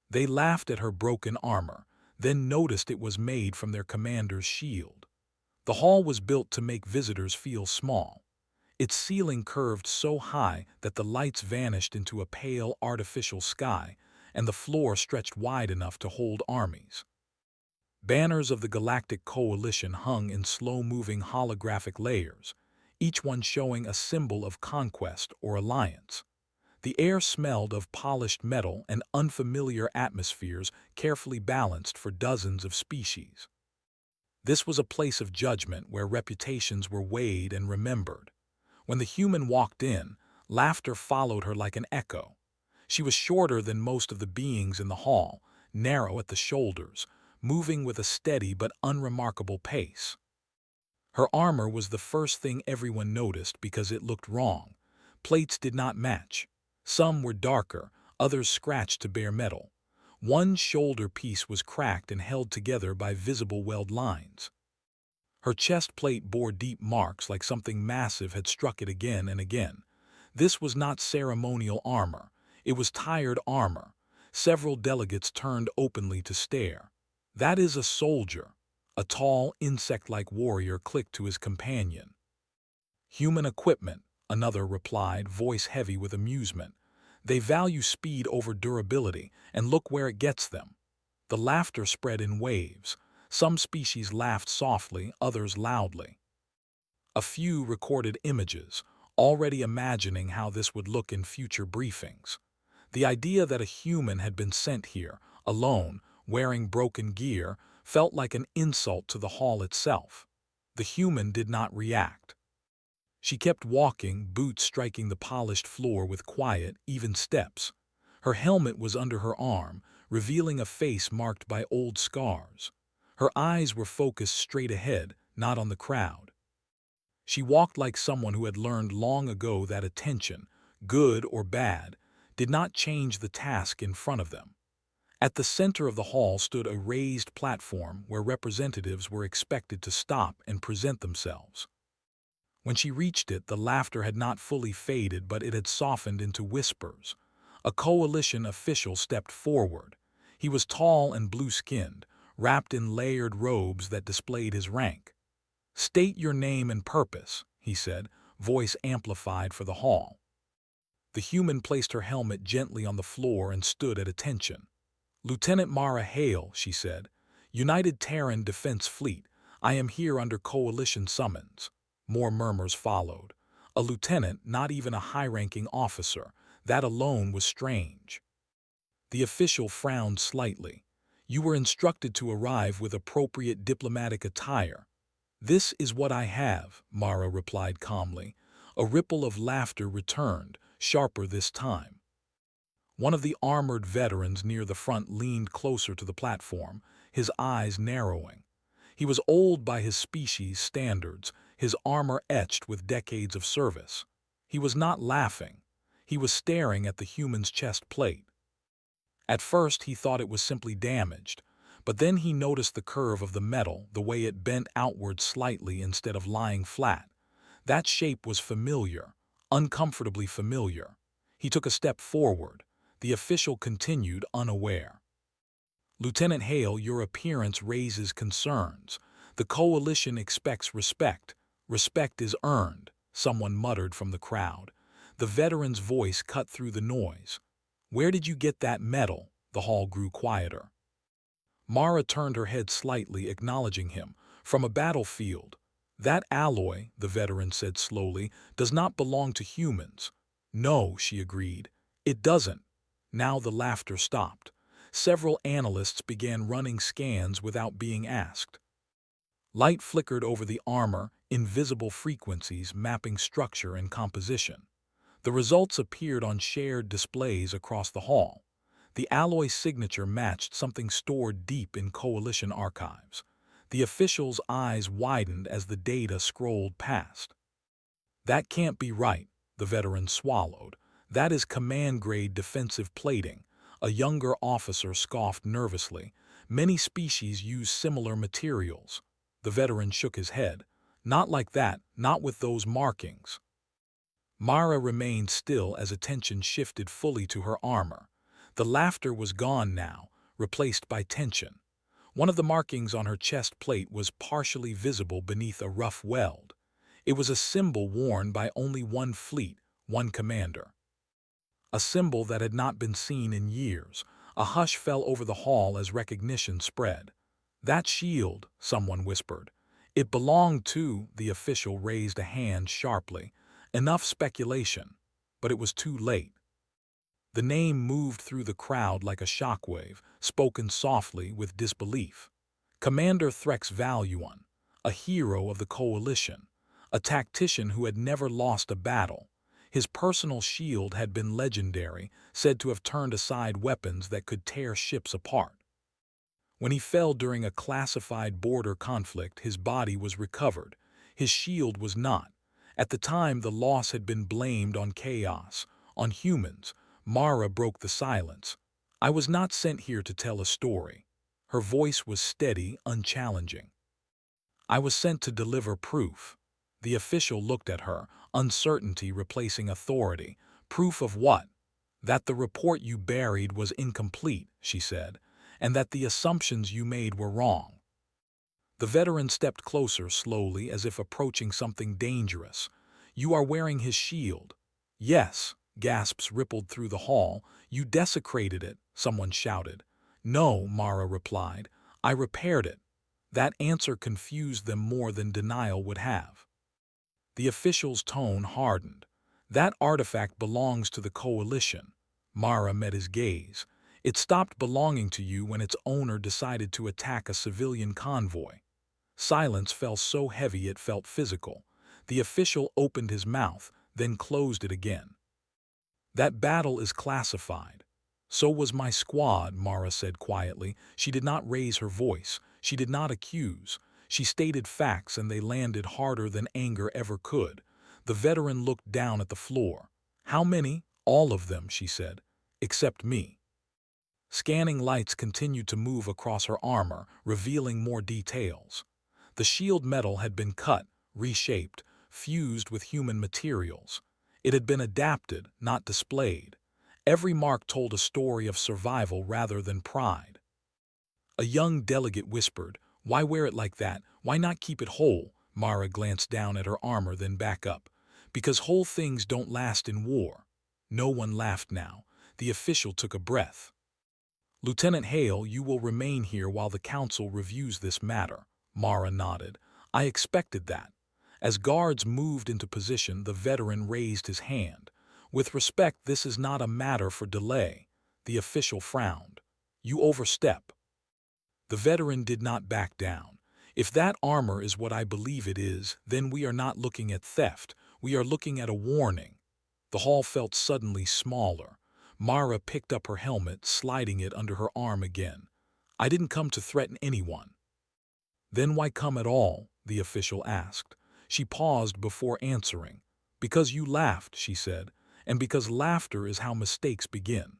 They laughed at her broken armor, then noticed it was made from their commander's shield. The hall was built to make visitors feel small. Its ceiling curved so high that the lights vanished into a pale artificial sky, and the floor stretched wide enough to hold armies. Banners of the Galactic Coalition hung in slow-moving holographic layers, each one showing a symbol of conquest or alliance. The air smelled of polished metal and unfamiliar atmospheres carefully balanced for dozens of species. This was a place of judgment where reputations were weighed and remembered. When the human walked in, laughter followed her like an echo. She was shorter than most of the beings in the hall, narrow at the shoulders, moving with a steady but unremarkable pace. Her armor was the first thing everyone noticed because it looked wrong. Plates did not match. Some were darker, others scratched to bare metal. One shoulder piece was cracked and held together by visible weld lines. Her chest plate bore deep marks like something massive had struck it again and again. This was not ceremonial armor. It was tired armor. Several delegates turned openly to stare. "That is a soldier," a tall, insect-like warrior clicked to his companion. "Human equipment," another replied, voice heavy with amusement. "They value speed over durability, and look where it gets them." The laughter spread in waves. Some species laughed softly, others loudly. A few recorded images, already imagining how this would look in future briefings. The idea that a human had been sent here, alone, wearing broken gear, felt like an insult to the hall itself. The human did not react. She kept walking, boots striking the polished floor with quiet, even steps. Her helmet was under her arm, revealing a face marked by old scars. Her eyes were focused straight ahead, not on the crowd. She walked like someone who had learned long ago that attention, good or bad, did not change the task in front of them. At the center of the hall stood a raised platform where representatives were expected to stop and present themselves. When she reached it, the laughter had not fully faded, but it had softened into whispers. A coalition official stepped forward. He was tall and blue-skinned, wrapped in layered robes that displayed his rank. "State your name and purpose," he said, voice amplified for the hall. The human placed her helmet gently on the floor and stood at attention. "Lieutenant Mara Hale," she said, "United Terran Defense Fleet. I am here under Coalition summons." More murmurs followed. A lieutenant, not even a high-ranking officer. That alone was strange. The official frowned slightly. "You were instructed to arrive with appropriate diplomatic attire." "This is what I have," Mara replied calmly. A ripple of laughter returned, sharper this time. One of the armored veterans near the front leaned closer to the platform, his eyes narrowing. He was old by his species' standards, his armor etched with decades of service. He was not laughing. He was staring at the human's chest plate. At first he thought it was simply damaged, but then he noticed the curve of the metal, the way it bent outward slightly instead of lying flat. That shape was familiar, uncomfortably familiar. He took a step forward. The official continued, unaware. "Lieutenant Hale, your appearance raises concerns. The Coalition expects respect. Respect is earned," someone muttered from the crowd. The veteran's voice cut through the noise. "Where did you get that metal?" The hall grew quieter. Mara turned her head slightly, acknowledging him. "From a battlefield." "That alloy," the veteran said slowly, "does not belong to humans." "No," she agreed. "It doesn't." Now the laughter stopped. Several analysts began running scans without being asked. Light flickered over the armor, invisible frequencies mapping structure and composition. The results appeared on shared displays across the hall. The alloy signature matched something stored deep in Coalition archives. The official's eyes widened as the data scrolled past. "That can't be right," the veteran swallowed. "That is command-grade defensive plating." A younger officer scoffed nervously. "Many species use similar materials." The veteran shook his head. "Not like that, not with those markings." Mara remained still as attention shifted fully to her armor. The laughter was gone now, replaced by tension. One of the markings on her chest plate was partially visible beneath a rough weld. It was a symbol worn by only one fleet, one commander. A symbol that had not been seen in years. A hush fell over the hall as recognition spread. "That shield," someone whispered. "It belonged to," the official raised a hand sharply. Enough speculation, but it was too late. The name moved through the crowd like a shockwave, spoken softly with disbelief. Commander Threx Valuan, a hero of the coalition, a tactician who had never lost a battle. His personal shield had been legendary, said to have turned aside weapons that could tear ships apart. When he fell during a classified border conflict, his body was recovered. His shield was not. At the time, the loss had been blamed on chaos, on humans. Mara broke the silence. "I was not sent here to tell a story." Her voice was steady, unchallenging. "I was sent to deliver proof." The official looked at her, uncertainty replacing authority. "Proof of what?" "That the report you buried was incomplete," she said, "and that the assumptions you made were wrong." The veteran stepped closer slowly, as if approaching something dangerous. "You are wearing his shield." "Yes," gasps rippled through the hall. "You desecrated it," someone shouted. "No," Mara replied. "I repaired it." That answer confused them more than denial would have. The official's tone hardened. "That artifact belongs to the coalition." Mara met his gaze. "It stopped belonging to you when its owner decided to attack a civilian convoy." Silence fell so heavy it felt physical. The official opened his mouth, then closed it again. "That battle is classified." "So was my squad," Mara said quietly. She did not raise her voice. She did not accuse. She stated facts, and they landed harder than anger ever could. The veteran looked down at the floor. "How many?" "All of them," she said. "Except me." Scanning lights continued to move across her armor, revealing more details. The shield metal had been cut, reshaped, fused with human materials. It had been adapted, not displayed. Every mark told a story of survival rather than pride. A young delegate whispered, "Why wear it like that? Why not keep it whole?" Mara glanced down at her armor, then back up. "Because whole things don't last in war." No one laughed now. The official took a breath. "Lieutenant Hale, you will remain here while the council reviews this matter." Mara nodded. "I expected that." As guards moved into position, the veteran raised his hand. "With respect, this is not a matter for delay." The official frowned. "You overstep." The veteran did not back down. "If that armor is what I believe it is, then we are not looking at theft. We are looking at a warning." The hall felt suddenly smaller. Mara picked up her helmet, sliding it under her arm again. "I didn't come to threaten anyone." "Then why come at all?" the official asked. She paused before answering. "Because you laughed," she said, "and because laughter is how mistakes begin."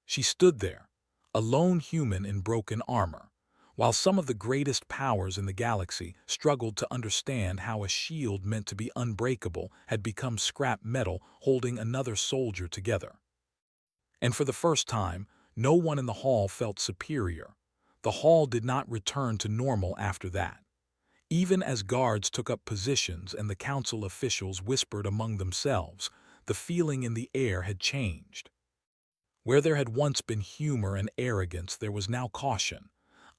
She stood there, a lone human in broken armor, while some of the greatest powers in the galaxy struggled to understand how a shield meant to be unbreakable had become scrap metal holding another soldier together. And for the first time, no one in the hall felt superior. The hall did not return to normal after that. Even as guards took up positions and the council officials whispered among themselves, the feeling in the air had changed. Where there had once been humor and arrogance, there was now caution.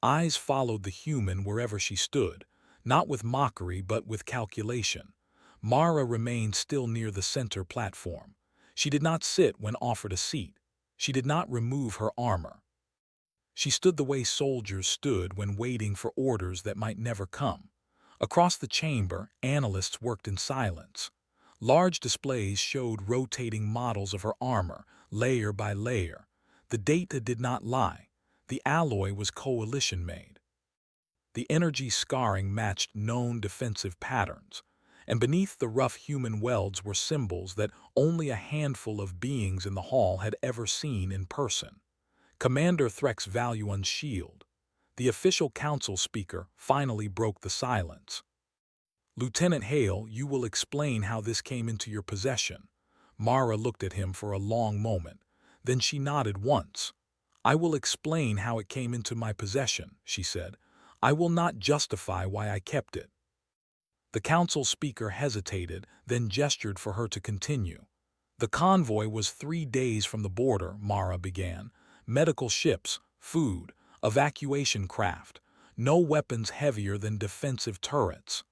Eyes followed the human wherever she stood, not with mockery but with calculation. Mara remained still near the center platform. She did not sit when offered a seat. She did not remove her armor. She stood the way soldiers stood when waiting for orders that might never come. Across the chamber, analysts worked in silence. Large displays showed rotating models of her armor, layer by layer. The data did not lie. The alloy was coalition-made. The energy scarring matched known defensive patterns, and beneath the rough human welds were symbols that only a handful of beings in the hall had ever seen in person. Commander Threx Valuan's shield. The official council speaker finally broke the silence. "Lieutenant Hale, you will explain how this came into your possession." Mara looked at him for a long moment. Then she nodded once. "I will explain how it came into my possession," she said. "I will not justify why I kept it." The council speaker hesitated, then gestured for her to continue. "The convoy was 3 days from the border," Mara began. "Medical ships, food, evacuation craft. No weapons heavier than defensive turrets."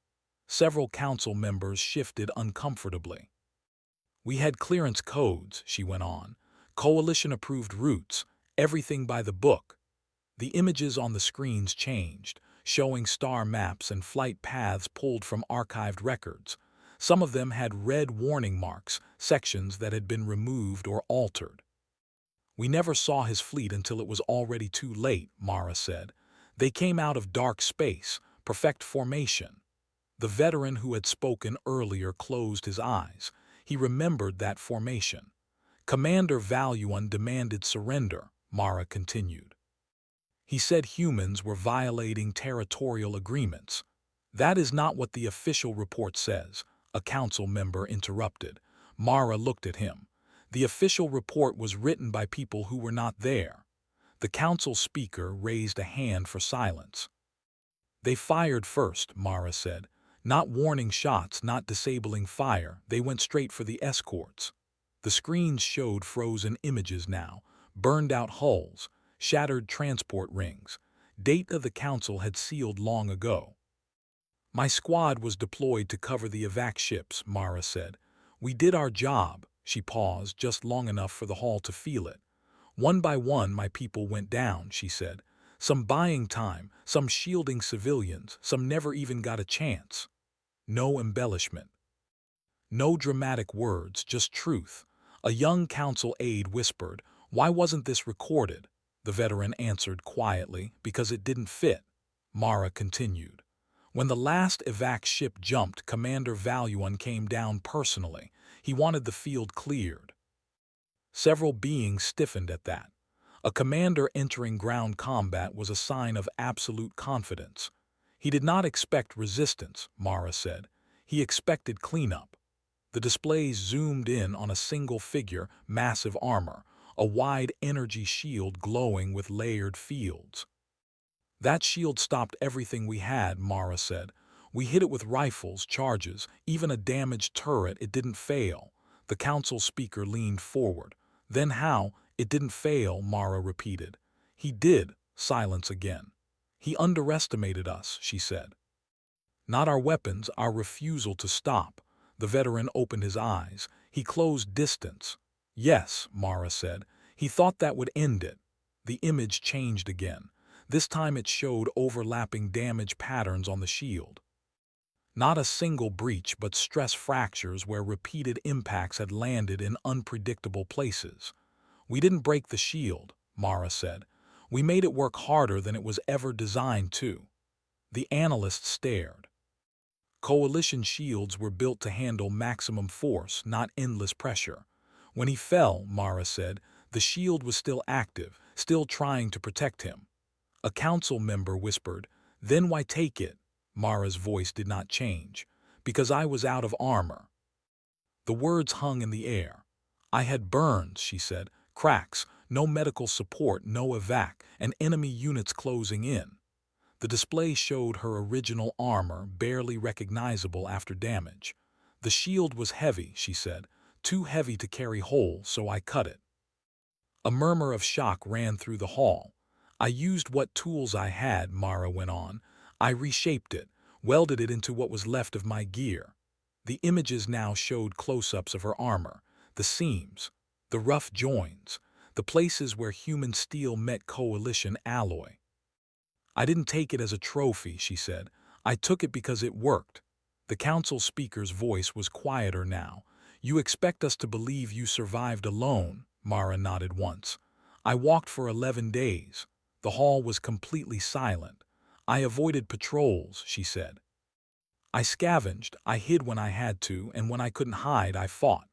Several council members shifted uncomfortably. "We had clearance codes," she went on. "Coalition-approved routes, everything by the book." The images on the screens changed, showing star maps and flight paths pulled from archived records. Some of them had red warning marks, sections that had been removed or altered. "We never saw his fleet until it was already too late," Mara said. "They came out of dark space, perfect formation." The veteran who had spoken earlier closed his eyes. He remembered that formation. "Commander Valuan demanded surrender," Mara continued. "He said humans were violating territorial agreements." "That is not what the official report says," a council member interrupted. Mara looked at him. "The official report was written by people who were not there." The council speaker raised a hand for silence. "They fired first," Mara said. "Not warning shots, not disabling fire. They went straight for the escorts." The screens showed frozen images now, burned-out hulls, shattered transport rings. Data the council had sealed long ago. "My squad was deployed to cover the evac ships," Mara said. "We did our job." She paused just long enough for the hall to feel it. "One by one my people went down," she said. "Some buying time, some shielding civilians, some never even got a chance." No embellishment. No dramatic words, just truth. A young council aide whispered, "Why wasn't this recorded?" The veteran answered quietly, "Because it didn't fit." Mara continued. "When the last evac ship jumped, Commander Valuan came down personally. He wanted the field cleared." Several beings stiffened at that. A commander entering ground combat was a sign of absolute confidence. "He did not expect resistance," Mara said. "He expected cleanup." The displays zoomed in on a single figure, massive armor, a wide energy shield glowing with layered fields. "That shield stopped everything we had," Mara said. "We hit it with rifles, charges, even a damaged turret. It didn't fail." The council speaker leaned forward. "Then how?" "It didn't fail," Mara repeated. "He did." Silence again. "He underestimated us," she said. "Not our weapons, our refusal to stop." The veteran opened his eyes. He closed distance. "Yes," Mara said. "He thought that would end it." The image changed again. This time it showed overlapping damage patterns on the shield. Not a single breach, but stress fractures where repeated impacts had landed in unpredictable places. "We didn't break the shield," Mara said. "We made it work harder than it was ever designed to." The analyst stared. Coalition shields were built to handle maximum force, not endless pressure. "When he fell," Mara said, "the shield was still active, still trying to protect him." A council member whispered, "Then why take it?" Mara's voice did not change. "Because I was out of armor." The words hung in the air. "I had burns," she said, "cracks, no medical support, no evac, and enemy units closing in." The display showed her original armor, barely recognizable after damage. "The shield was heavy," she said, "too heavy to carry whole, so I cut it." A murmur of shock ran through the hall. "I used what tools I had," Mara went on. "I reshaped it, welded it into what was left of my gear." The images now showed close-ups of her armor, the seams, the rough joins, the places where human steel met coalition alloy. "I didn't take it as a trophy," she said. "I took it because it worked." The council speaker's voice was quieter now. "You expect us to believe you survived alone?" Mara nodded once. "I walked for 11 days. The hall was completely silent. "I avoided patrols," she said. "I scavenged, I hid when I had to, and when I couldn't hide, I fought."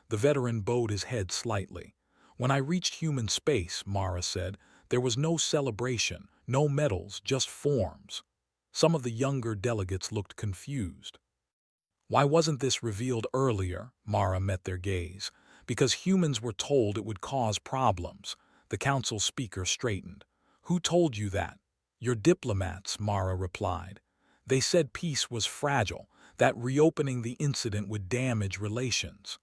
The veteran bowed his head slightly. "When I reached human space," Mara said, "there was no celebration, no medals, just forms." Some of the younger delegates looked confused. "Why wasn't this revealed earlier?" Mara met their gaze. Because humans were told it would cause problems. The council speaker straightened. Who told you that? Your diplomats, Mara replied. They said peace was fragile, that reopening the incident would damage relations.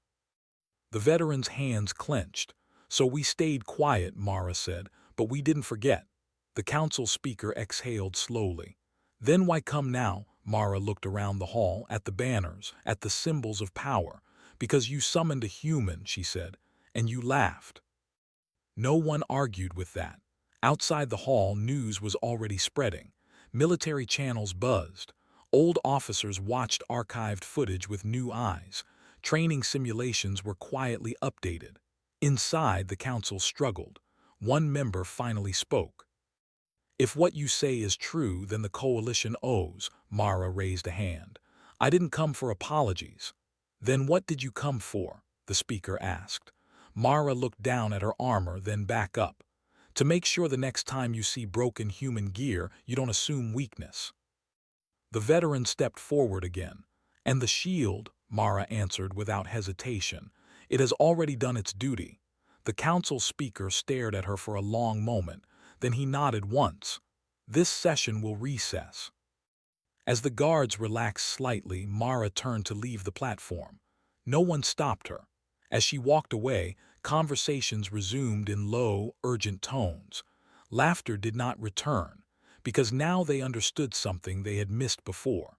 The veteran's hands clenched. So we stayed quiet, Mara said, but we didn't forget. The council speaker exhaled slowly. Then why come now? Mara looked around the hall, at the banners, at the symbols of power. Because you summoned a human, she said, and you laughed. No one argued with that. Outside the hall, news was already spreading. Military channels buzzed. Old officers watched archived footage with new eyes. Training simulations were quietly updated. Inside, the council struggled. One member finally spoke. If what you say is true, then the coalition owes. Mara raised a hand. I didn't come for apologies. Then what did you come for? The speaker asked. Mara looked down at her armor, then back up. To make sure the next time you see broken human gear, you don't assume weakness. The veteran stepped forward again. And the shield, Mara answered without hesitation. It has already done its duty. The council speaker stared at her for a long moment. Then he nodded once. This session will recess. As the guards relaxed slightly, Mara turned to leave the platform. No one stopped her. As she walked away, conversations resumed in low, urgent tones. Laughter did not return, because now they understood something they had missed before.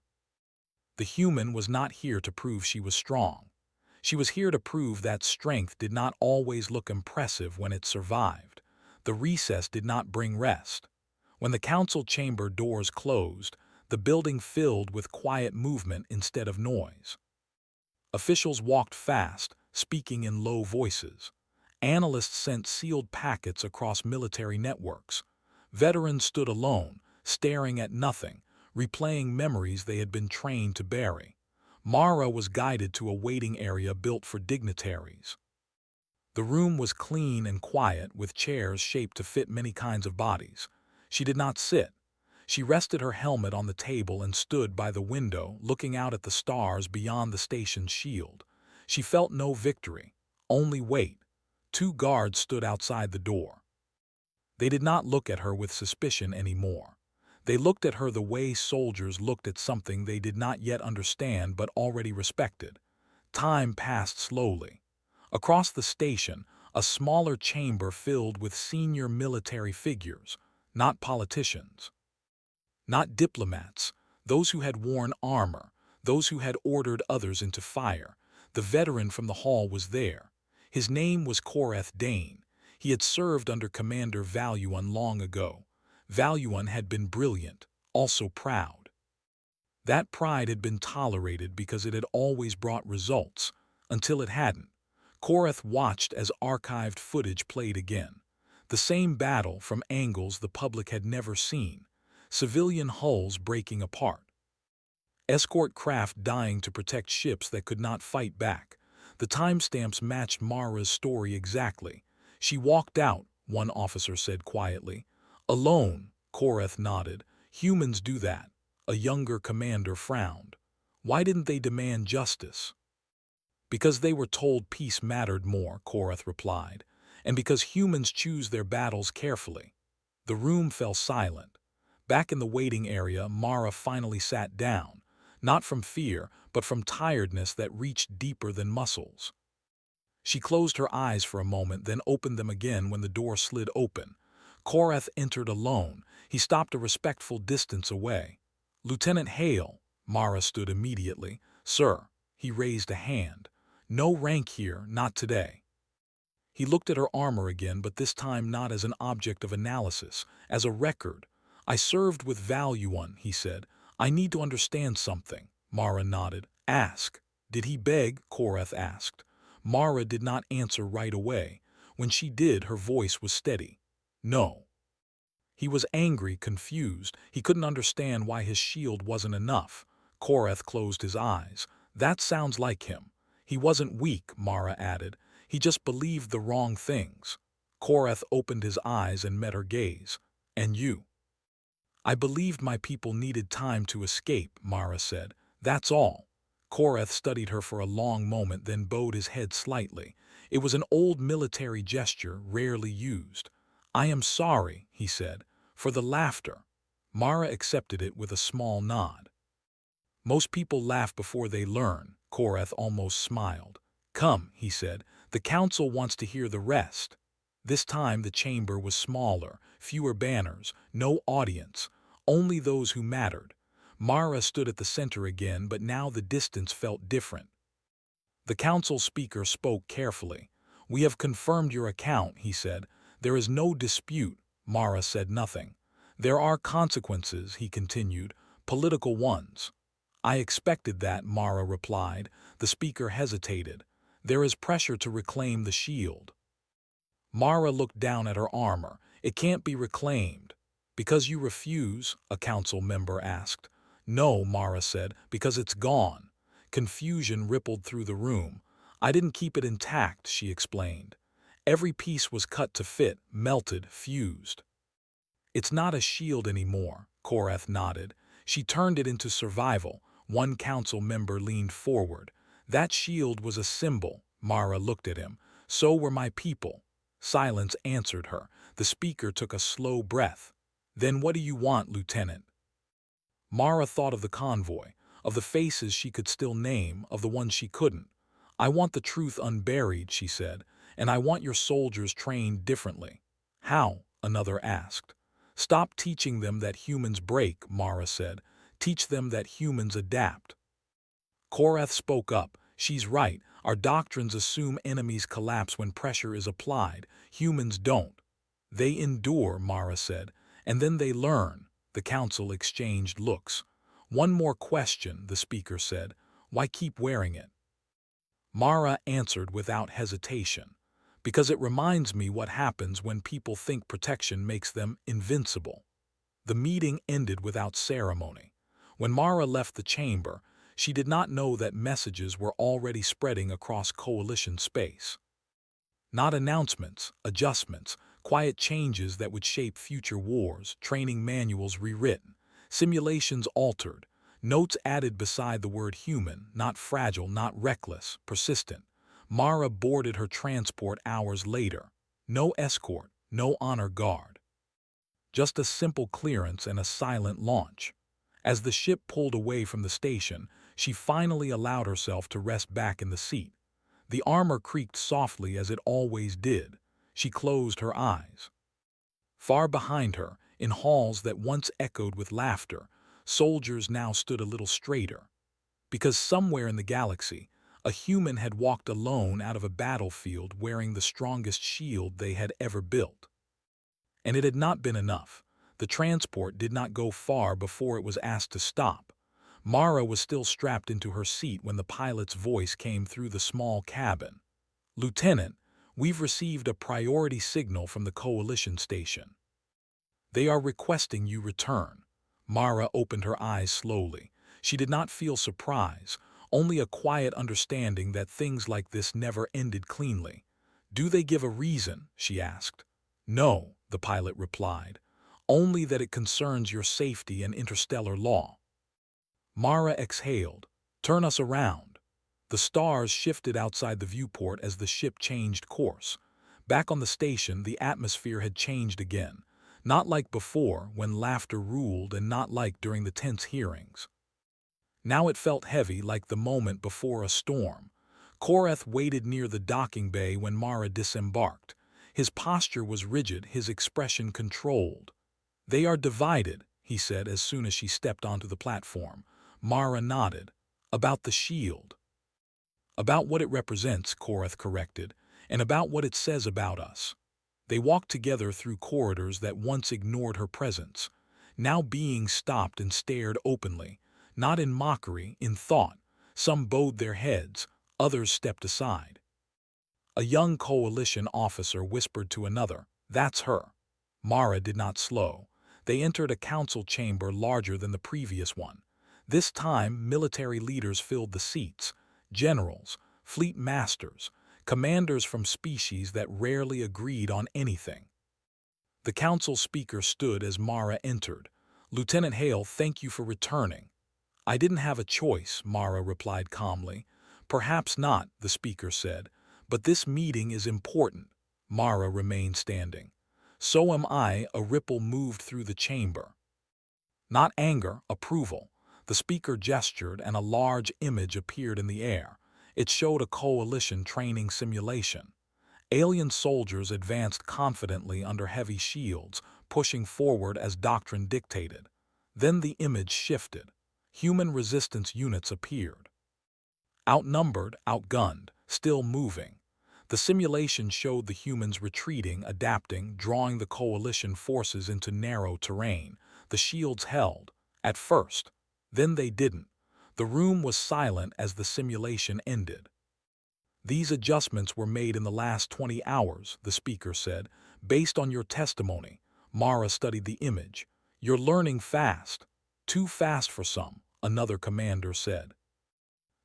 The human was not here to prove she was strong. She was here to prove that strength did not always look impressive when it survived. The recess did not bring rest. When the council chamber doors closed, the building filled with quiet movement instead of noise. Officials walked fast, speaking in low voices. Analysts sent sealed packets across military networks. Veterans stood alone, staring at nothing, replaying memories they had been trained to bury. Mara was guided to a waiting area built for dignitaries. The room was clean and quiet, with chairs shaped to fit many kinds of bodies. She did not sit. She rested her helmet on the table and stood by the window, looking out at the stars beyond the station's shield. She felt no victory, only weight. 2 guards stood outside the door. They did not look at her with suspicion anymore. They looked at her the way soldiers looked at something they did not yet understand but already respected. Time passed slowly. Across the station, a smaller chamber filled with senior military figures, not politicians. Not diplomats, those who had worn armor, those who had ordered others into fire. The veteran from the hall was there. His name was Koreth Dane. He had served under Commander Valuan long ago. Valuan had been brilliant, also proud. That pride had been tolerated because it had always brought results, until it hadn't. Koreth watched as archived footage played again. The same battle from angles the public had never seen. Civilian hulls breaking apart. Escort craft dying to protect ships that could not fight back. The timestamps matched Mara's story exactly. She walked out, one officer said quietly. Alone, Koreth nodded. Humans do that. A younger commander frowned. Why didn't they demand justice? Because they were told peace mattered more, Koreth replied, and because humans choose their battles carefully. The room fell silent. Back in the waiting area, Mara finally sat down, not from fear, but from tiredness that reached deeper than muscles. She closed her eyes for a moment, then opened them again when the door slid open. Koreth entered alone. He stopped a respectful distance away. Lieutenant Hale, Mara stood immediately. Sir, he raised a hand. No rank here, not today. He looked at her armor again, but this time not as an object of analysis, as a record. I served with Valuan, he said. I need to understand something. Mara nodded. Ask. Did he beg? Koreth asked. Mara did not answer right away. When she did, her voice was steady. No. He was angry, confused. He couldn't understand why his shield wasn't enough. Koreth closed his eyes. That sounds like him. He wasn't weak, Mara added. He just believed the wrong things. Koreth opened his eyes and met her gaze. And you? I believed my people needed time to escape, Mara said. That's all. Koreth studied her for a long moment, then bowed his head slightly. It was an old military gesture rarely used. "I am sorry," he said, "for the laughter." Mara accepted it with a small nod. "Most people laugh before they learn," Korath almost smiled. "Come," he said, "the council wants to hear the rest." This time the chamber was smaller, fewer banners, no audience, only those who mattered. Mara stood at the center again, but now the distance felt different. The council speaker spoke carefully. "We have confirmed your account," he said. "There is no dispute." Mara said nothing. "There are consequences," he continued, "political ones." "I expected that," Mara replied. The speaker hesitated. "There is pressure to reclaim the shield." Mara looked down at her armor. "It can't be reclaimed." "Because you refuse?" a council member asked. "No," Mara said, "because it's gone." Confusion rippled through the room. "I didn't keep it intact," she explained. "Every piece was cut to fit, melted, fused." "It's not a shield anymore," Korath nodded. "She turned it into survival." One council member leaned forward. "That shield was a symbol." Mara looked at him. "So were my people." Silence answered her. The speaker took a slow breath. "Then what do you want, Lieutenant?" Mara thought of the convoy, of the faces she could still name, of the ones she couldn't. "I want the truth unburied," she said, "and I want your soldiers trained differently." "How?" another asked. "Stop teaching them that humans break," Mara said. "Teach them that humans adapt." Korath spoke up. "She's right. Our doctrines assume enemies collapse when pressure is applied. Humans don't." "They endure," Mara said, "and then they learn." The council exchanged looks. "One more question," the speaker said. "Why keep wearing it?" Mara answered without hesitation. "Because it reminds me what happens when people think protection makes them invincible." The meeting ended without ceremony. When Mara left the chamber, she did not know that messages were already spreading across coalition space. Not announcements, adjustments, quiet changes that would shape future wars, training manuals rewritten, simulations altered, notes added beside the word human, not fragile, not reckless, persistent. Mara boarded her transport hours later. No escort, no honor guard. Just a simple clearance and a silent launch. As the ship pulled away from the station, she finally allowed herself to rest back in the seat. The armor creaked softly as it always did. She closed her eyes. Far behind her, in halls that once echoed with laughter, soldiers now stood a little straighter. Because somewhere in the galaxy, a human had walked alone out of a battlefield wearing the strongest shield they had ever built. And it had not been enough. The transport did not go far before it was asked to stop. Mara was still strapped into her seat when the pilot's voice came through the small cabin. "Lieutenant, we've received a priority signal from the coalition station. They are requesting you return." Mara opened her eyes slowly. She did not feel surprise, only a quiet understanding that things like this never ended cleanly. "Do they give a reason?" she asked. "No," the pilot replied. "Only that it concerns your safety and interstellar law." Mara exhaled. "Turn us around." The stars shifted outside the viewport as the ship changed course. Back on the station, the atmosphere had changed again. Not like before, when laughter ruled, and not like during the tense hearings. Now it felt heavy, like the moment before a storm. Korath waited near the docking bay when Mara disembarked. His posture was rigid, his expression controlled. "They are divided," he said as soon as she stepped onto the platform. Mara nodded. "About the shield." "About what it represents," Korath corrected, "and about what it says about us." They walked together through corridors that once ignored her presence. Now beings stopped and stared openly, not in mockery, in thought. Some bowed their heads, others stepped aside. A young coalition officer whispered to another, "That's her." Mara did not slow. They entered a council chamber larger than the previous one. This time, military leaders filled the seats. Generals, fleet masters, commanders from species that rarely agreed on anything. The council speaker stood as Mara entered. "Lieutenant Hale, thank you for returning." "I didn't have a choice," Mara replied calmly. "Perhaps not," the speaker said, But this meeting is important. Mara remained standing. So am I. A ripple moved through the chamber. Not anger, approval. The speaker gestured and a large image appeared in the air. It showed a coalition training simulation. Alien soldiers advanced confidently under heavy shields, pushing forward as doctrine dictated. Then the image shifted. Human resistance units appeared. Outnumbered, outgunned, still moving. The simulation showed the humans retreating, adapting, drawing the coalition forces into narrow terrain. The shields held, at first. Then they didn't. The room was silent as the simulation ended. These adjustments were made in the last 20 hours, the speaker said. Based on your testimony, Mara studied the image. You're learning fast. Too fast for some, another commander said.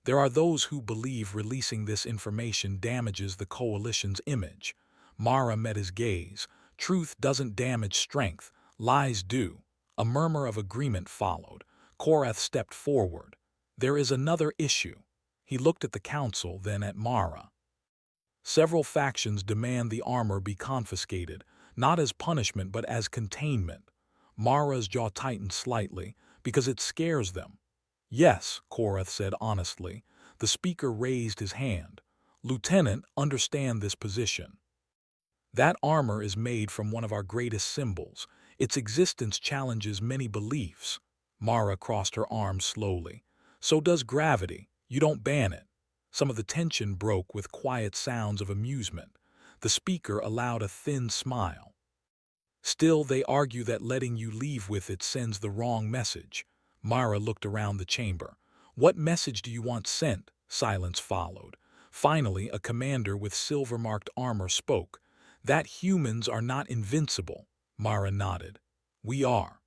There are those who believe releasing this information damages the coalition's image. Mara met his gaze. Truth doesn't damage strength, lies do. A murmur of agreement followed. Korath stepped forward. There is another issue. He looked at the council, then at Mara. Several factions demand the armor be confiscated, not as punishment but as containment. Mara's jaw tightened slightly, because it scares them. Yes, Korath said honestly. The speaker raised his hand. Lieutenant, understand this position. That armor is made from one of our greatest symbols. Its existence challenges many beliefs. Mara crossed her arms slowly. So does gravity. You don't ban it. Some of the tension broke with quiet sounds of amusement. The speaker allowed a thin smile. Still, they argue that letting you leave with it sends the wrong message. Mara looked around the chamber. What message do you want sent? Silence followed. Finally, a commander with silver-marked armor spoke. That humans are not invincible. Mara nodded. We are.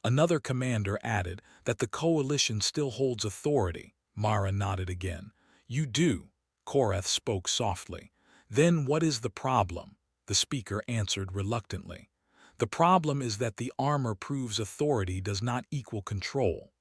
Another commander added that the coalition still holds authority. Mara nodded again. You do. Korath spoke softly. Then what is the problem? The speaker answered reluctantly. The problem is that the armor proves authority does not equal control.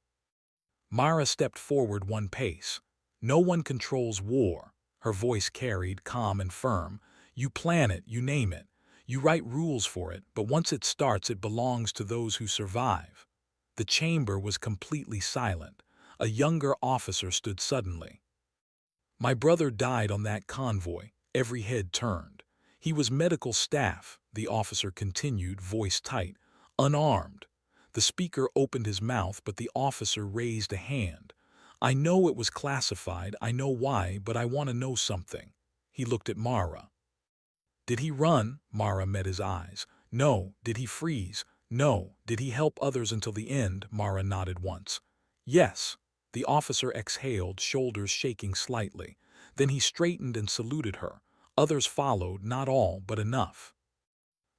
Mara stepped forward one pace. No one controls war. Her voice carried, calm and firm. You plan it, you name it. You write rules for it, but once it starts, it belongs to those who survive. The chamber was completely silent. A younger officer stood suddenly. My brother died on that convoy. Every head turned. He was medical staff, the officer continued, voice tight, unarmed. The speaker opened his mouth, but the officer raised a hand. I know it was classified, I know why, but I want to know something. He looked at Mara. Did he run? Mara met his eyes. No. Did he freeze? No. Did he help others until the end? Mara nodded once. Yes. The officer exhaled, shoulders shaking slightly. Then he straightened and saluted her. Others followed, not all, but enough.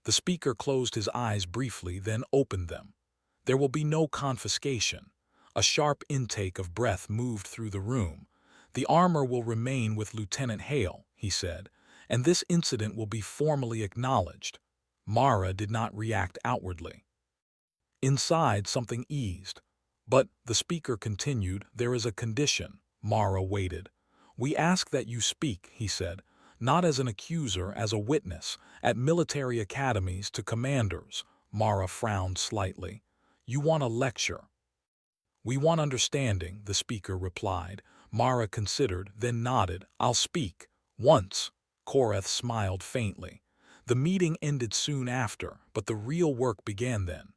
The speaker closed his eyes briefly, then opened them. There will be no confiscation. A sharp intake of breath moved through the room. The armor will remain with Lieutenant Hale, he said, and this incident will be formally acknowledged. Mara did not react outwardly. Inside, something eased. But, the speaker continued, there is a condition. Mara waited. We ask that you speak, he said, not as an accuser, as a witness, at military academies to commanders. Mara frowned slightly. You want a lecture. We want understanding, the speaker replied. Mara considered, then nodded. I'll speak. Once. Korath smiled faintly. The meeting ended soon after, but the real work began then.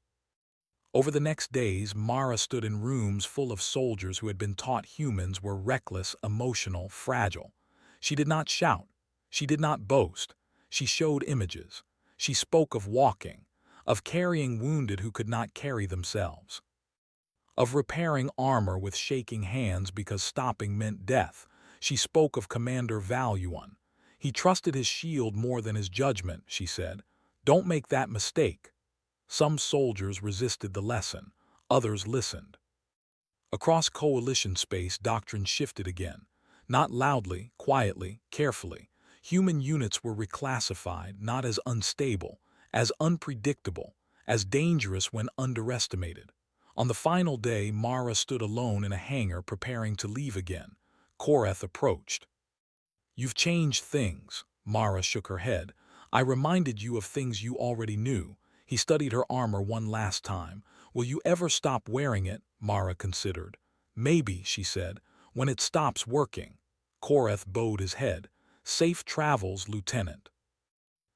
Over the next days, Mara stood in rooms full of soldiers who had been taught humans were reckless, emotional, fragile. She did not shout. She did not boast. She showed images. She spoke of walking, of carrying wounded who could not carry themselves, of repairing armor with shaking hands because stopping meant death. She spoke of Commander Valuan. He trusted his shield more than his judgment, she said. Don't make that mistake. Some soldiers resisted the lesson. Others listened. Across coalition space, doctrine shifted again. Not loudly, quietly, carefully. Human units were reclassified, not as unstable, as unpredictable, as dangerous when underestimated. On the final day, Mara stood alone in a hangar preparing to leave again. Korath approached. You've changed things. Mara shook her head. I reminded you of things you already knew. He studied her armor one last time. Will you ever stop wearing it? Mara considered. Maybe, she said, when it stops working. Korath bowed his head. Safe travels, Lieutenant.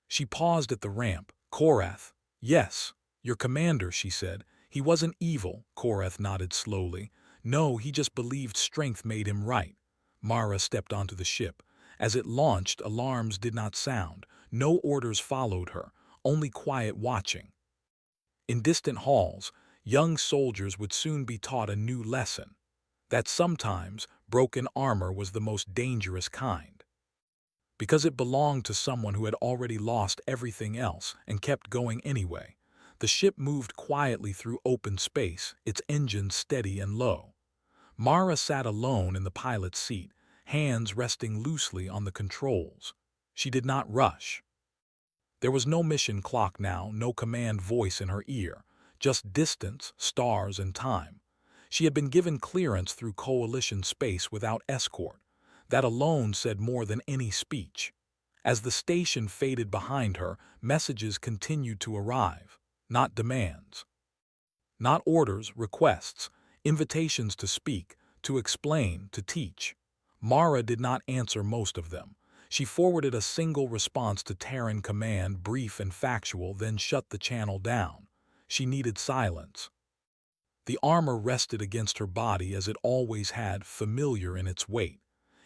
She paused at the ramp. Korath. Yes. Your commander, she said. He wasn't evil, Korath nodded slowly. No, he just believed strength made him right. Mara stepped onto the ship. As it launched, alarms did not sound. No orders followed her, only quiet watching. In distant halls, young soldiers would soon be taught a new lesson. That sometimes broken armor was the most dangerous kind. Because it belonged to someone who had already lost everything else and kept going anyway. The ship moved quietly through open space, its engines steady and low. Mara sat alone in the pilot's seat, hands resting loosely on the controls. She did not rush. There was no mission clock now, no command voice in her ear, just distance, stars, and time. She had been given clearance through coalition space without escort. That alone said more than any speech. As the station faded behind her, messages continued to arrive, not demands. Not orders, requests, invitations to speak, to explain, to teach. Mara did not answer most of them. She forwarded a single response to Terran command, brief and factual, then shut the channel down. She needed silence. The armor rested against her body as it always had, familiar in its weight.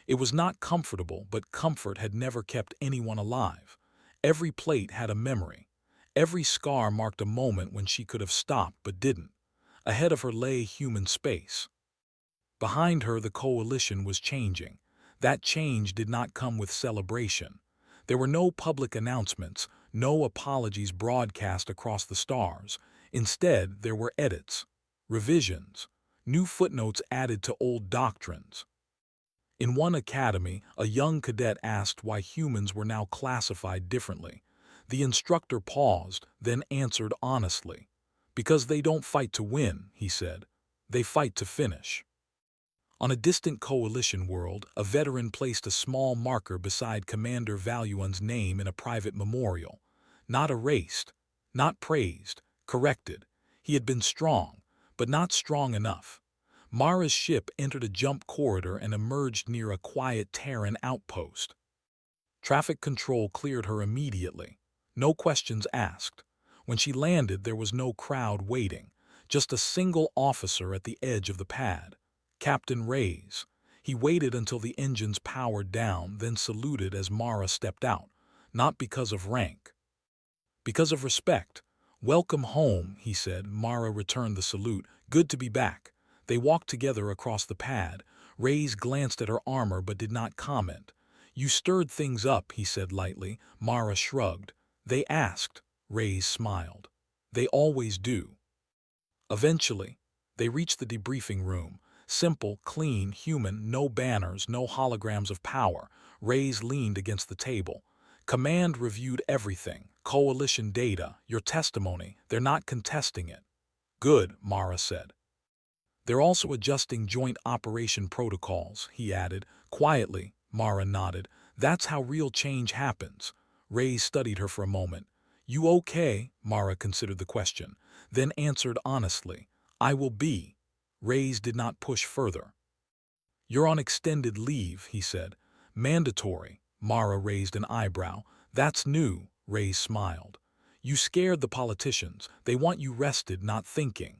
It was not comfortable, but comfort had never kept anyone alive. Every plate had a memory. Every scar marked a moment when she could have stopped but didn't. Ahead of her lay human space. Behind her, the coalition was changing. That change did not come with celebration. There were no public announcements, no apologies broadcast across the stars. Instead, there were edits, revisions, new footnotes added to old doctrines. In one academy, a young cadet asked why humans were now classified differently. The instructor paused, then answered honestly. Because they don't fight to win, he said. They fight to finish. On a distant coalition world, a veteran placed a small marker beside Commander Valuan's name in a private memorial. Not erased, not praised, corrected. He had been strong, but not strong enough. Mara's ship entered a jump corridor and emerged near a quiet Terran outpost. Traffic control cleared her immediately. No questions asked. When she landed, there was no crowd waiting, just a single officer at the edge of the pad. Captain Reyes. He waited until the engines powered down, then saluted as Mara stepped out, not because of rank. Because of respect. Welcome home, he said. Mara returned the salute. Good to be back. They walked together across the pad. Reyes glanced at her armor but did not comment. You stirred things up, he said lightly. Mara shrugged. They asked. Reyes smiled. They always do. Eventually, they reached the debriefing room. Simple, clean, human, no banners, no holograms of power. Reyes leaned against the table. Command reviewed everything. Coalition data, your testimony. They're not contesting it. Good, Mara said. They're also adjusting joint operation protocols, he added. Quietly, Mara nodded. That's how real change happens. Reyes studied her for a moment. You okay? Mara considered the question, then answered honestly. I will be. Reyes did not push further. You're on extended leave, he said. Mandatory. Mara raised an eyebrow. That's new, Reyes smiled. You scared the politicians. They want you rested, not thinking.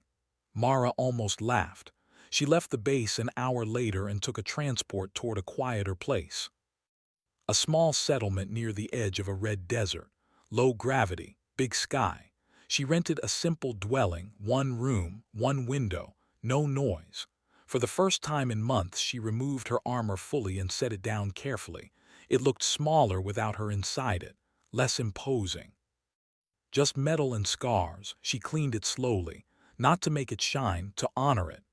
Mara almost laughed. She left the base an hour later and took a transport toward a quieter place. A small settlement near the edge of a red desert. Low gravity, big sky. She rented a simple dwelling, one room, one window, no noise. For the first time in months, she removed her armor fully and set it down carefully. It looked smaller without her inside it, less imposing. Just metal and scars. She cleaned it slowly, not to make it shine, to honor it.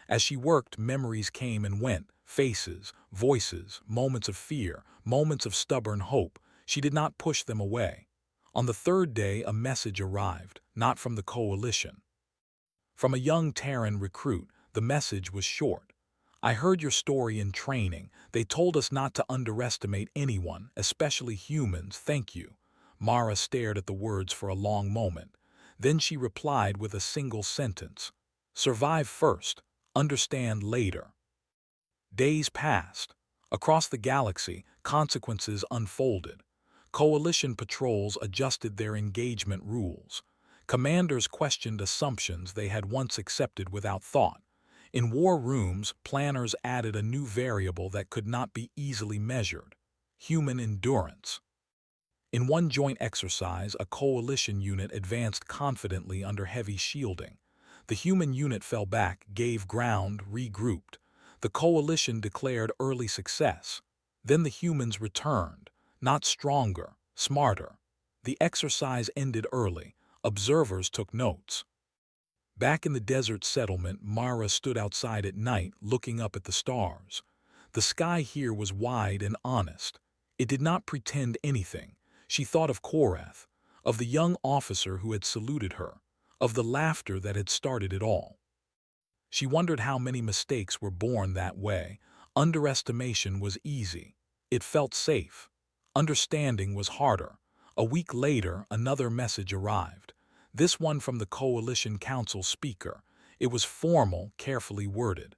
As she worked, memories came and went, faces, voices, moments of fear, moments of stubborn hope. She did not push them away. On the third day, a message arrived, not from the coalition. From a young Terran recruit, the message was short. I heard your story in training. They told us not to underestimate anyone, especially humans. Thank you." Mara stared at the words for a long moment. Then she replied with a single sentence. "Survive first, understand later." Days passed. Across the galaxy, consequences unfolded. Coalition patrols adjusted their engagement rules. Commanders questioned assumptions they had once accepted without thought. In war rooms, planners added a new variable that could not be easily measured: human endurance. In one joint exercise, a coalition unit advanced confidently under heavy shielding. The human unit fell back, gave ground, regrouped. The coalition declared early success. Then the humans returned, not stronger, smarter. The exercise ended early. Observers took notes. Back in the desert settlement, Mara stood outside at night, looking up at the stars. The sky here was wide and honest. It did not pretend anything. She thought of Korath, of the young officer who had saluted her, of the laughter that had started it all. She wondered how many mistakes were born that way. Underestimation was easy. It felt safe. Understanding was harder. A week later, another message arrived. This one from the Coalition Council speaker. It was formal, carefully worded.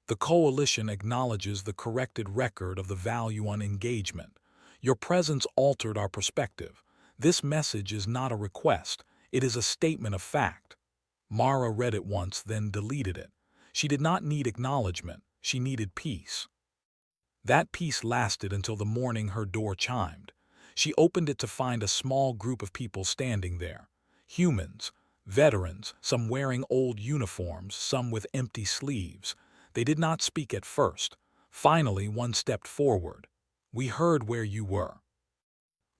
"The Coalition acknowledges the corrected record of the value on engagement. Your presence altered our perspective. This message is not a request. It is a statement of fact." Mara read it once, then deleted it. She did not need acknowledgement. She needed peace. That peace lasted until the morning her door chimed. She opened it to find a small group of people standing there. Humans, veterans, some wearing old uniforms, some with empty sleeves. They did not speak at first. Finally, one stepped forward. "We heard where you were."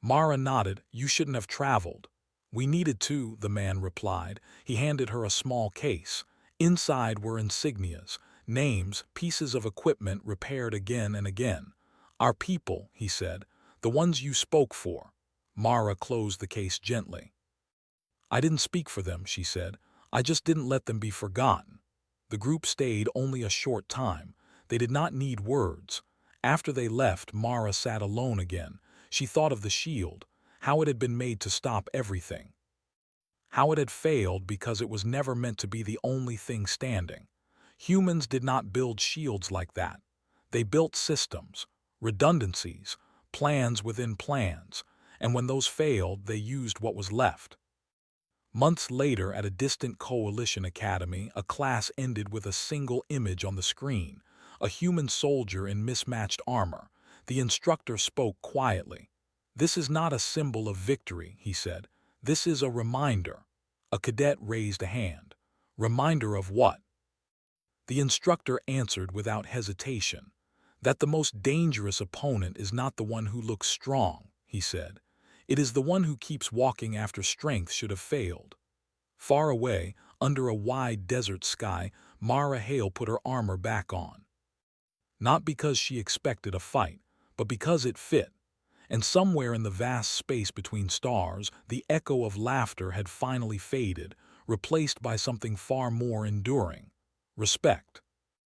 Mara nodded. "You shouldn't have traveled." "We needed to," the man replied. He handed her a small case. Inside were insignias, names, pieces of equipment repaired again and again. "Our people," he said, "the ones you spoke for." Mara closed the case gently. "I didn't speak for them," she said. "I just didn't let them be forgotten." The group stayed only a short time. They did not need words. After they left, Mara sat alone again. She thought of the shield, how it had been made to stop everything. How it had failed because it was never meant to be the only thing standing. Humans did not build shields like that. They built systems, redundancies, plans within plans, and when those failed, they used what was left. Months later, at a distant Coalition academy, a class ended with a single image on the screen: a human soldier in mismatched armor. The instructor spoke quietly. "This is not a symbol of victory," he said. "This is a reminder." A cadet raised a hand. "Reminder of what?" The instructor answered without hesitation. "That the most dangerous opponent is not the one who looks strong," he said. "It is the one who keeps walking after strength should have failed." Far away, under a wide desert sky, Mara Hale put her armor back on. Not because she expected a fight, but because it fit. And somewhere in the vast space between stars, the echo of laughter had finally faded, replaced by something far more enduring: respect.